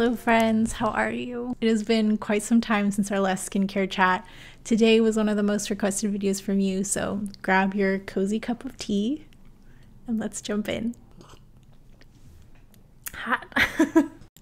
Hello friends, how are you? It has been quite some time since our last skincare chat. Today was one of the most requested videos from you, so grab your cozy cup of tea and let's jump in. Hot.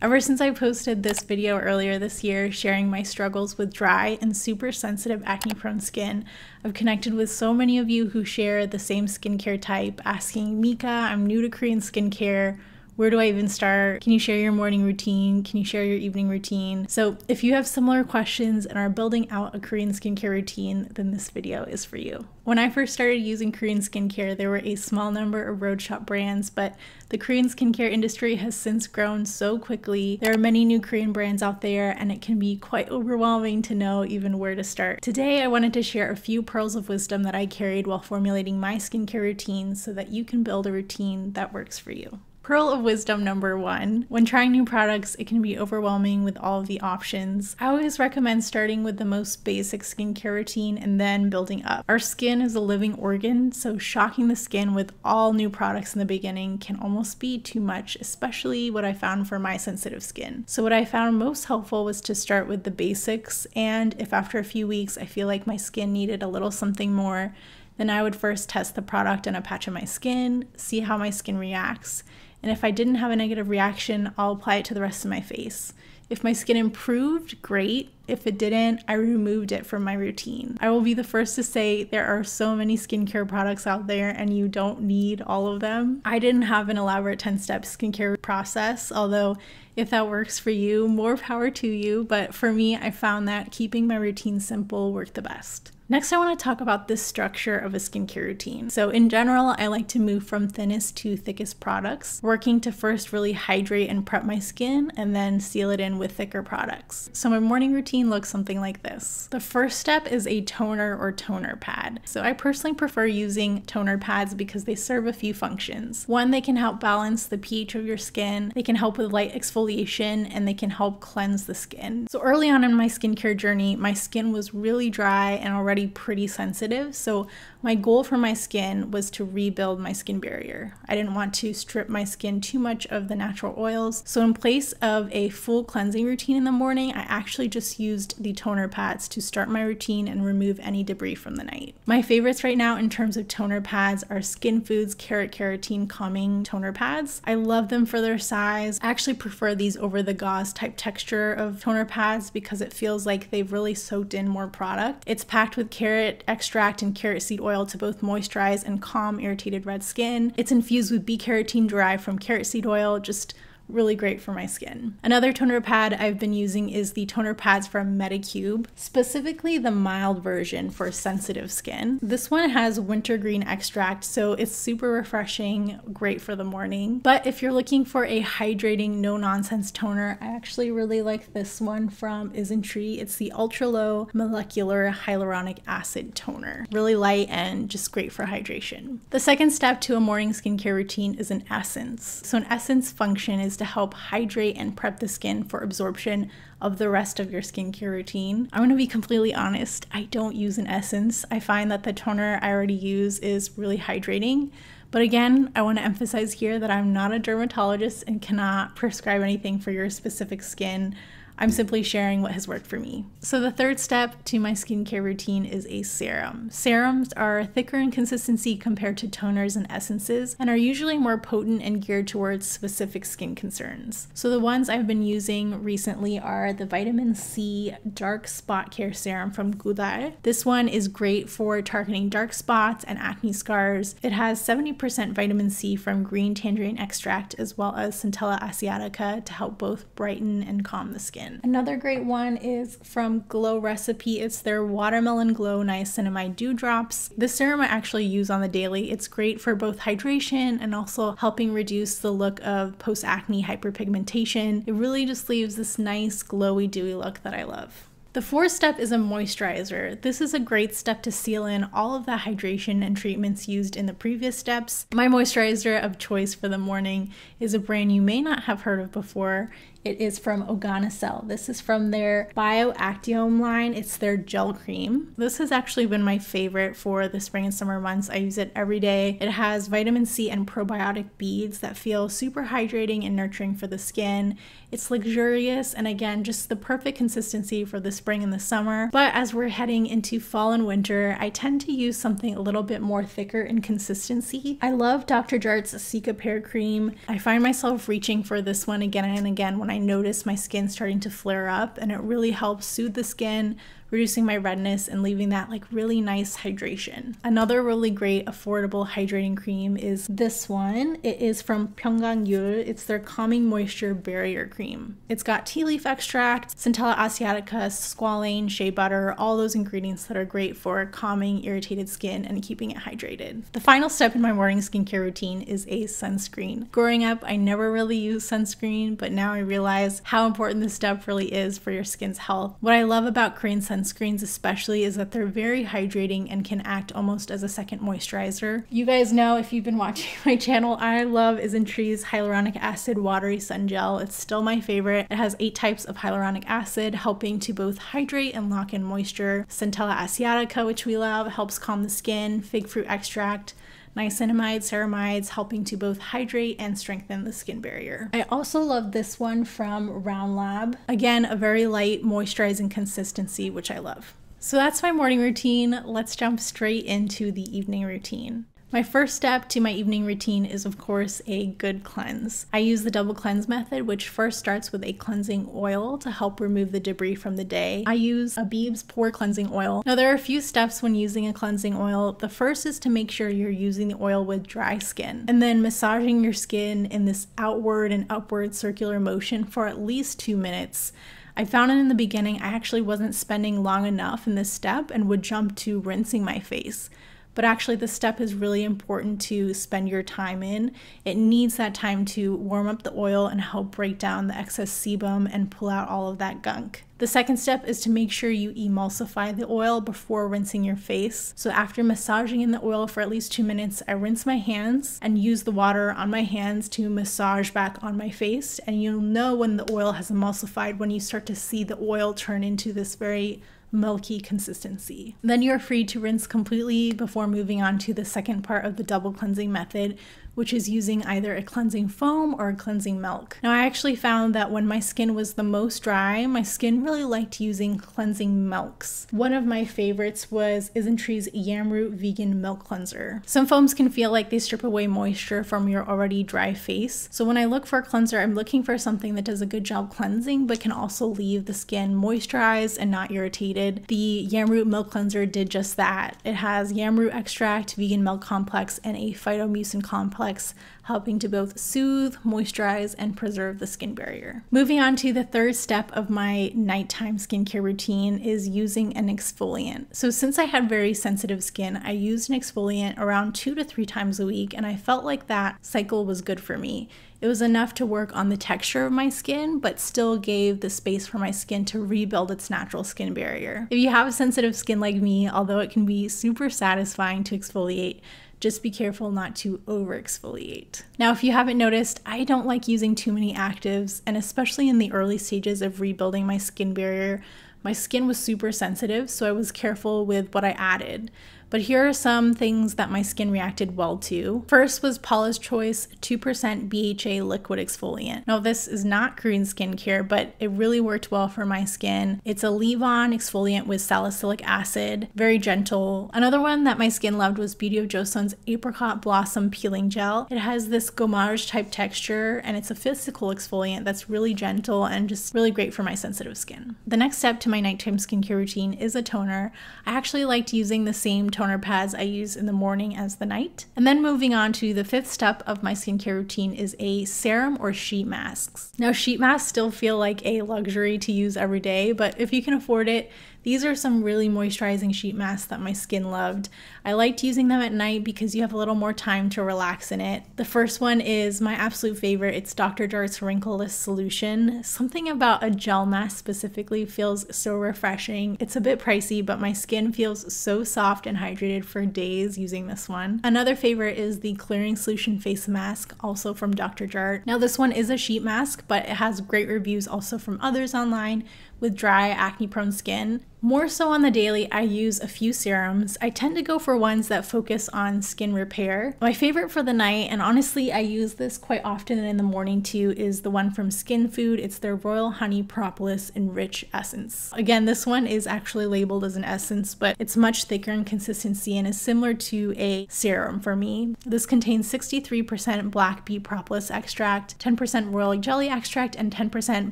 Ever since I posted this video earlier this year sharing my struggles with dry and super sensitive acne-prone skin, I've connected with so many of you who share the same skincare type, asking, Mika, I'm new to Korean skincare. Where do I even start? Can you share your morning routine? Can you share your evening routine? So if you have similar questions and are building out a Korean skincare routine, then this video is for you. When I first started using Korean skincare, there were a small number of road shop brands, but the Korean skincare industry has since grown so quickly. There are many new Korean brands out there, and it can be quite overwhelming to know even where to start. Today, I wanted to share a few pearls of wisdom that I carried while formulating my skincare routine so that you can build a routine that works for you. Pearl of wisdom number 1. When trying new products, it can be overwhelming with all of the options. I always recommend starting with the most basic skincare routine and then building up. Our skin is a living organ, so shocking the skin with all new products in the beginning can almost be too much, especially what I found for my sensitive skin. So what I found most helpful was to start with the basics, and if after a few weeks I feel like my skin needed a little something more, then I would first test the product on a patch of my skin, see how my skin reacts. And if I didn't have a negative reaction, I'll apply it to the rest of my face. If my skin improved, great. If it didn't, I removed it from my routine. I will be the first to say there are so many skincare products out there and you don't need all of them. I didn't have an elaborate 10-step skincare process, although if that works for you, more power to you. But for me, I found that keeping my routine simple worked the best. Next, I want to talk about the structure of a skincare routine. So in general, I like to move from thinnest to thickest products, working to first really hydrate and prep my skin and then seal it in with thicker products. So my morning routine looks something like this. The first step is a toner or toner pad. So I personally prefer using toner pads because they serve a few functions. One, they can help balance the pH of your skin, they can help with light exfoliation, and they can help cleanse the skin. So early on in my skincare journey, my skin was really dry and already pretty sensitive, so my goal for my skin was to rebuild my skin barrier. I didn't want to strip my skin too much of the natural oils, so in place of a full cleansing routine in the morning, I actually just used the toner pads to start my routine and remove any debris from the night. My favorites right now in terms of toner pads are Skin Foods Carrot Keratin Calming Toner Pads. I love them for their size. I actually prefer these over the gauze type texture of toner pads because it feels like they've really soaked in more product. It's packed with carrot extract and carrot seed oil to both moisturize and calm irritated red skin. It's infused with B-carotene derived from carrot seed oil, just really great for my skin. Another toner pad I've been using is the toner pads from Medicube, specifically the mild version for sensitive skin. This one has wintergreen extract, so it's super refreshing, great for the morning. But if you're looking for a hydrating, no-nonsense toner, I actually really like this one from Isntree. It's the ultra low molecular hyaluronic acid toner. Really light and just great for hydration. The second step to a morning skincare routine is an essence. So an essence function is to help hydrate and prep the skin for absorption of the rest of your skincare routine. I'm gonna be completely honest, I don't use an essence. I find that the toner I already use is really hydrating. But again, I want to emphasize here that I'm not a dermatologist and cannot prescribe anything for your specific skin. I'm simply sharing what has worked for me. So the third step to my skincare routine is a serum. Serums are thicker in consistency compared to toners and essences and are usually more potent and geared towards specific skin concerns. So the ones I've been using recently are the Vitamin C Dark Spot Care Serum from Gudar. This one is great for targeting dark spots and acne scars. It has 70% vitamin C from green tangerine extract as well as Centella asiatica to help both brighten and calm the skin. Another great one is from Glow Recipe. It's their Watermelon Glow Niacinamide Dew Drops. This serum I actually use on the daily. It's great for both hydration and also helping reduce the look of post-acne hyperpigmentation. It really just leaves this nice glowy dewy look that I love. The fourth step is a moisturizer. This is a great step to seal in all of the hydration and treatments used in the previous steps. My moisturizer of choice for the morning is a brand you may not have heard of before. It is from Organocell. This is from their Bioactiome line. It's their gel cream. This has actually been my favorite for the spring and summer months. I use it every day. It has vitamin C and probiotic beads that feel super hydrating and nurturing for the skin. It's luxurious and again, just the perfect consistency for the spring and the summer. But as we're heading into fall and winter, I tend to use something a little bit more thicker in consistency. I love Dr. Jart's Cicapair cream. I find myself reaching for this one again and again when I notice my skin starting to flare up, and it really helps soothe the skin, reducing my redness and leaving that like really nice hydration. Another really great affordable hydrating cream is this one. It is from Pyongyangul. It's their Calming Moisture Barrier Cream. It's got tea leaf extract, Centella asiatica, squalane, shea butter, all those ingredients that are great for calming irritated skin and keeping it hydrated. The final step in my morning skincare routine is a sunscreen. Growing up, I never really used sunscreen, but now I realize how important this step really is for your skin's health. What I love about Korean sunscreens especially is that they're very hydrating and can act almost as a second moisturizer. You guys know, if you've been watching my channel, I love Isn'Tree's Hyaluronic Acid Watery Sun Gel. It's still my favorite. It has 8 types of hyaluronic acid, helping to both hydrate and lock in moisture. Centella asiatica, which we love, helps calm the skin. Fig fruit extract, niacinamide, ceramides, helping to both hydrate and strengthen the skin barrier. I also love this one from Round Lab. Again, a very light moisturizing consistency, which I love. So that's my morning routine. Let's jump straight into the evening routine. My first step to my evening routine is, of course, a good cleanse. I use the double cleanse method, which first starts with a cleansing oil to help remove the debris from the day. I use Abib's Pore Cleansing Oil. Now, there are a few steps when using a cleansing oil. The first is to make sure you're using the oil with dry skin, and then massaging your skin in this outward and upward circular motion for at least 2 minutes. I found in the beginning I actually wasn't spending long enough in this step and would jump to rinsing my face. But actually this step is really important to spend your time in. It needs that time to warm up the oil and help break down the excess sebum and pull out all of that gunk. The second step is to make sure you emulsify the oil before rinsing your face. So after massaging in the oil for at least 2 minutes, I rinse my hands and use the water on my hands to massage back on my face. And you'll know when the oil has emulsified when you start to see the oil turn into this very milky consistency. Then you're free to rinse completely before moving on to the second part of the double cleansing method, which is using either a cleansing foam or a cleansing milk. Now, I actually found that when my skin was the most dry, my skin really liked using cleansing milks. One of my favorites was Isn'Tree's Yamroot Vegan Milk Cleanser. Some foams can feel like they strip away moisture from your already dry face. So when I look for a cleanser, I'm looking for something that does a good job cleansing, but can also leave the skin moisturized and not irritated. The Yamroot Milk Cleanser did just that. It has yamroot extract, vegan milk complex, and a phytomucin complex, helping to both soothe, moisturize, and preserve the skin barrier. Moving on to the third step of my nighttime skincare routine is using an exfoliant. So since I had very sensitive skin, I used an exfoliant around 2 to 3 times a week, and I felt like that cycle was good for me. It was enough to work on the texture of my skin, but still gave the space for my skin to rebuild its natural skin barrier. If you have sensitive skin like me, although it can be super satisfying to exfoliate, just be careful not to over exfoliate. Now, if you haven't noticed, I don't like using too many actives, and especially in the early stages of rebuilding my skin barrier, my skin was super sensitive, so I was careful with what I added. But here are some things that my skin reacted well to. First was Paula's Choice 2% BHA liquid exfoliant. Now, this is not Korean skincare, but it really worked well for my skin. It's a leave-on exfoliant with salicylic acid, very gentle. Another one that my skin loved was Beauty of Joseon's Apricot Blossom Peeling Gel. It has this gommage type texture, and it's a physical exfoliant that's really gentle and just really great for my sensitive skin. The next step to my nighttime skincare routine is a toner. I actually liked using the same toner pads I use in the morning as the night. And then moving on to the fifth step of my skincare routine is a serum or sheet masks. Now, sheet masks still feel like a luxury to use every day, but if you can afford it, These are some really moisturizing sheet masks that my skin loved. I liked using them at night because you have a little more time to relax in it. The first one is my absolute favorite. It's Dr. Jart's Wrinkleless Solution. Something about a gel mask specifically feels so refreshing. It's a bit pricey, but my skin feels so soft and hydrated for days using this one. Another favorite is the Clearing Solution Face Mask, also from Dr. Jart. Now this one is a sheet mask, but it has great reviews also from others online with dry, acne-prone skin. More so on the daily, I use a few serums. I tend to go for ones that focus on skin repair. My favorite for the night, and honestly I use this quite often in the morning too, is the one from Skin Food. It's their Royal Honey Propolis Enrich Essence. Again, this one is actually labeled as an essence, but it's much thicker in consistency and is similar to a serum for me. This contains 63% black beet propolis extract, 10% royal jelly extract, and 10%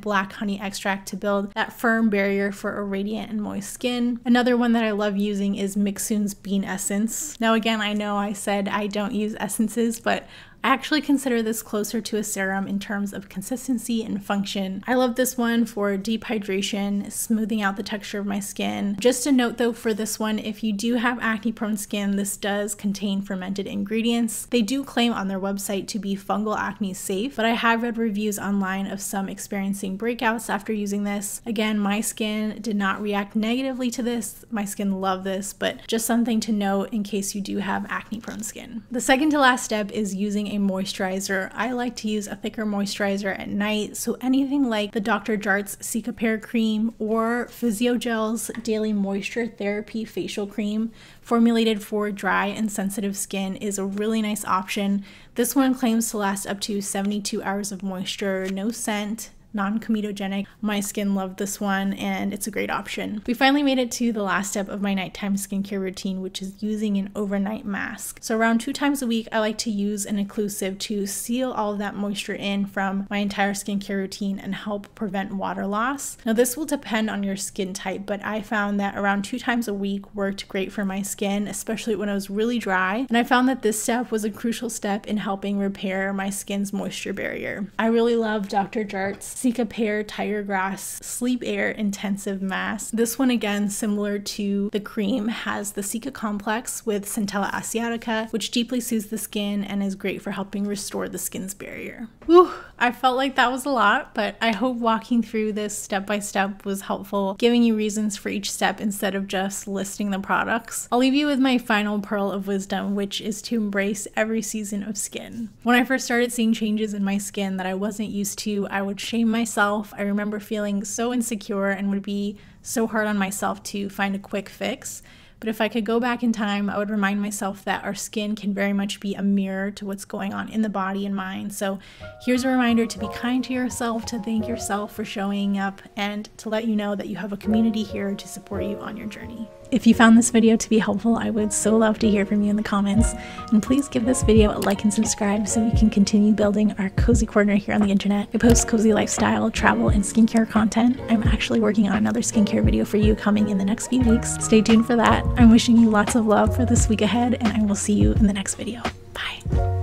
black honey extract to build that firm barrier for a radiant and moist skin. Another one that I love using is Mixsoon's Bean Essence. Now again, I know I said I don't use essences, but I actually consider this closer to a serum in terms of consistency and function. I love this one for deep hydration, smoothing out the texture of my skin. Just a note though for this one, if you do have acne-prone skin, this does contain fermented ingredients. They do claim on their website to be fungal acne safe, but I have read reviews online of some experiencing breakouts after using this. Again, my skin did not react negatively to this. My skin loved this, but just something to note in case you do have acne-prone skin. The second to last step is using a moisturizer. I like to use a thicker moisturizer at night, so anything like the Dr. Jart's Cicapair Cream or Physiogel's Daily Moisture Therapy Facial Cream formulated for dry and sensitive skin is a really nice option. This one claims to last up to 72 hours of moisture, no scent, non-comedogenic. My skin loved this one and it's a great option. We finally made it to the last step of my nighttime skincare routine, which is using an overnight mask. So around 2 times a week, I like to use an occlusive to seal all of that moisture in from my entire skincare routine and help prevent water loss. Now this will depend on your skin type, but I found that around 2 times a week worked great for my skin, especially when I was really dry. And I found that this step was a crucial step in helping repair my skin's moisture barrier. I really love Dr. Jart's Cicapair Tiger Grass Sleep Air Intensive Mask. This one, again, similar to the cream, has the Cica complex with Centella asiatica, which deeply soothes the skin and is great for helping restore the skin's barrier. Whew, I felt like that was a lot, but I hope walking through this step by step was helpful, giving you reasons for each step instead of just listing the products. I'll leave you with my final pearl of wisdom, which is to embrace every season of skin. When I first started seeing changes in my skin that I wasn't used to, I would shame myself. I remember feeling so insecure and would be so hard on myself to find a quick fix. But if I could go back in time, I would remind myself that our skin can very much be a mirror to what's going on in the body and mind. So here's a reminder to be kind to yourself, to thank yourself for showing up, and to let you know that you have a community here to support you on your journey. If you found this video to be helpful, I would so love to hear from you in the comments. And please give this video a like and subscribe so we can continue building our cozy corner here on the internet. I post cozy lifestyle, travel, and skincare content. I'm actually working on another skincare video for you coming in the next few weeks. Stay tuned for that. I'm wishing you lots of love for this week ahead, and I will see you in the next video. Bye.